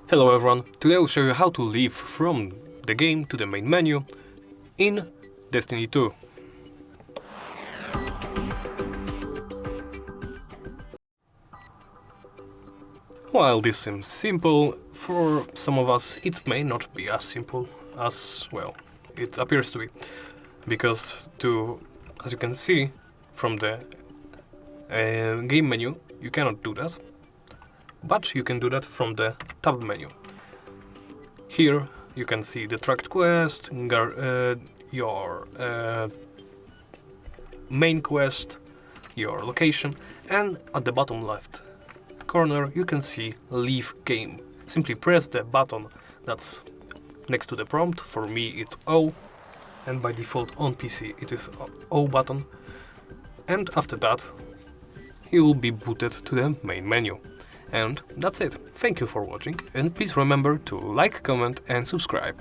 Hello everyone, today I'll show you how to leave from the game to the main menu in Destiny 2. While this seems simple, for some of us it may not be as simple as, well, it appears to be. Because as you can see from the game menu, you cannot do that. But you can do that from the tab menu. Here you can see the tracked quest, your main quest, your location, and at the bottom left corner you can see leave game. Simply press the button that's next to the prompt. For me it's O, and by default on PC it is O button, and after that you will be booted to the main menu. And that's it. Thank you for watching, and please remember to like, comment and subscribe.